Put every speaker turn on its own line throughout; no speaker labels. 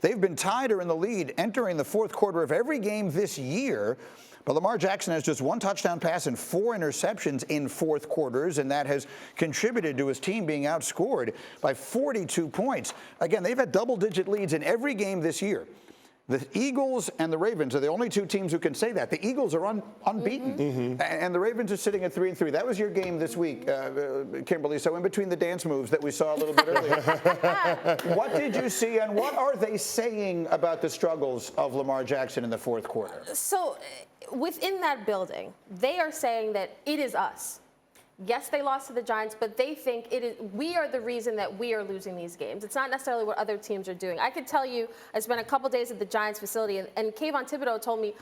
They've been tied or in the lead entering the fourth quarter of every game this year. But Lamar Jackson has just one touchdown pass and 4 interceptions in fourth quarters, and that has contributed to his team being outscored by 42 points. Again, they've had double-digit leads in every game this year. The Eagles and the Ravens are the only two teams who can say that. The Eagles are unbeaten, and the Ravens are sitting at 3-3. That was your game this week, Kimberly. So in between the dance moves that we saw a little bit earlier, what did you see, and what are they saying about the struggles of Lamar Jackson in the fourth quarter?
So within that building, they are saying that it is us. Yes, they lost to the Giants, but they think we are the reason that we are losing these games. It's not necessarily what other teams are doing. I could tell you, I spent a couple days at the Giants facility, and Kayvon Thibodeau told me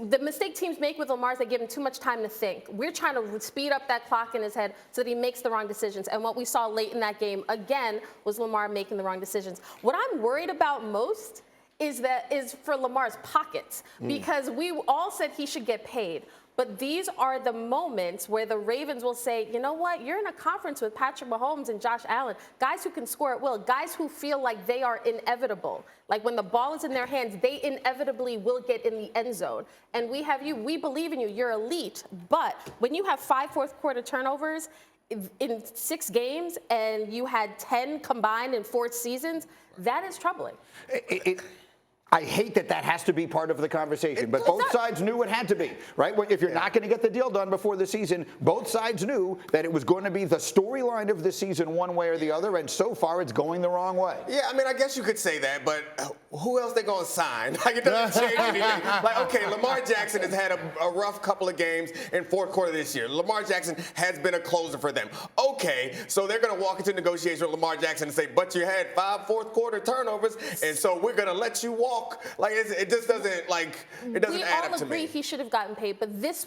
the mistake teams make with Lamar is they give him too much time to think. We're trying to speed up that clock in his head so that he makes the wrong decisions. And what we saw late in that game, again, was Lamar making the wrong decisions. What I'm worried about most is for Lamar's pockets, because we all said he should get paid. But these are the moments where the Ravens will say, you know what, you're in a conference with Patrick Mahomes and Josh Allen, guys who can score at will, guys who feel like they are inevitable. Like when the ball is in their hands, they inevitably will get in the end zone. And we have you, we believe in you, you're elite. But when you have 5 fourth quarter turnovers in 6 games and you had 10 combined in 4 seasons, that is troubling.
I hate that has to be part of the conversation, but both sides knew it had to be, right? If you're not going to get the deal done before the season, both sides knew that it was going to be the storyline of the season one way or the other, and so far it's going the wrong way.
Yeah, I mean, I guess you could say that, but who else they going to sign? Like, it doesn't change anything. Like, okay, Lamar Jackson has had a rough couple of games in fourth quarter this year. Lamar Jackson has been a closer for them. Okay, so they're going to walk into negotiation with Lamar Jackson and say, but you had 5 fourth quarter turnovers, and so we're going to let you walk. Like it just doesn't add up to me.
We all agree he should have gotten paid, but this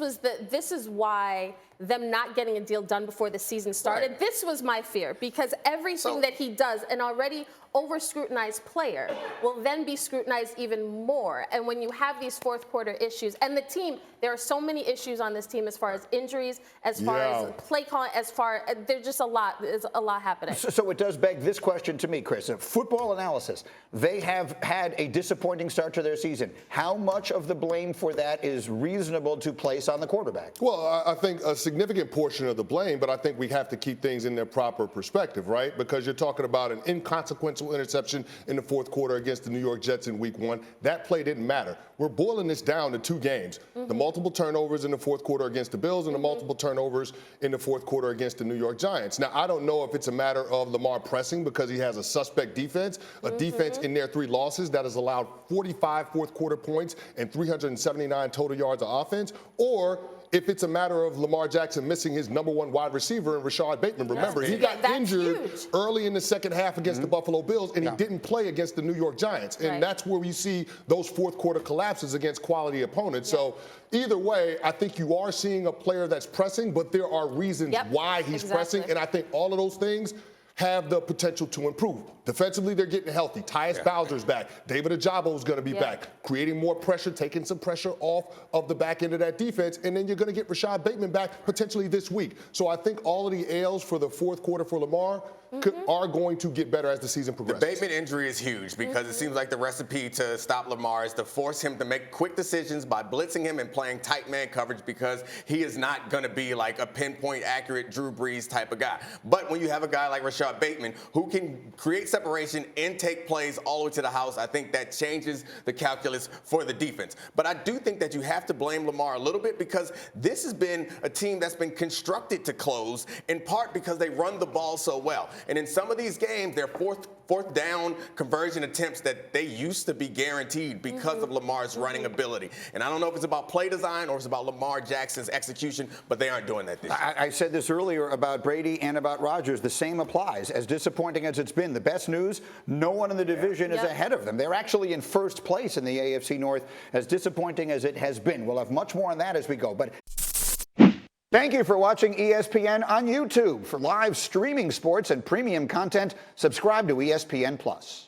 is why them not getting a deal done before the season started. Right. This was my fear, because everything that he does, an already over-scrutinized player, will then be scrutinized even more. And when you have these fourth quarter issues, and the team, there are so many issues on this team as far as injuries, as far as play calling, there's just there's a lot happening.
So it does beg this question to me, Chris. Football analysis, they have had a disappointing start to their season. How much of the blame for that is reasonable to place on the quarterback?
Well, I think a significant portion of the blame, but I think we have to keep things in their proper perspective, right? Because you're talking about an inconsequential interception in the fourth quarter against the New York Jets in week 1. That play didn't matter. We're boiling this down to 2 games. The multiple turnovers in the fourth quarter against the Bills and the multiple turnovers in the fourth quarter against the New York Giants. Now, I don't know if it's a matter of Lamar pressing because he has a suspect defense, a defense in their 3 losses that has allowed 45 fourth quarter points and 379 total yards of offense, or if it's a matter of Lamar Jackson missing his #1 wide receiver in Rashad Bateman. Remember, he got injured early in the second half against the Buffalo Bills, and he didn't play against the New York Giants. And that's where we see those fourth quarter collapses against quality opponents. So either way, I think you are seeing a player that's pressing, but there are reasons why he's pressing. And I think all of those things have the potential to improve. Defensively, they're getting healthy. Tyus Bowser's back. David Ajabo's going to be back, creating more pressure, taking some pressure off of the back end of that defense, and then you're going to get Rashad Bateman back potentially this week. So I think all of the ails for the fourth quarter for Lamar are going to get better as the season progresses.
The Bateman injury is huge because it seems like the recipe to stop Lamar is to force him to make quick decisions by blitzing him and playing tight man coverage, because he is not going to be like a pinpoint accurate Drew Brees type of guy. But when you have a guy like Rashad Bateman who can create separation and take plays all the way to the house, I think that changes the calculus for the defense. But I do think that you have to blame Lamar a little bit, because this has been a team that's been constructed to close, in part because they run the ball so well. And in some of these games, their fourth down conversion attempts that they used to be guaranteed because of Lamar's running ability. And I don't know if it's about play design or it's about Lamar Jackson's execution, but they aren't doing that this year.
I said this earlier about Brady and about Rodgers. The same applies. As disappointing as it's been, the best news, no one in the division is ahead of them. They're actually in first place in the AFC North, as disappointing as it has been. We'll have much more on that as we go. But thank you for watching ESPN on YouTube. For live streaming sports and premium content, subscribe to ESPN+.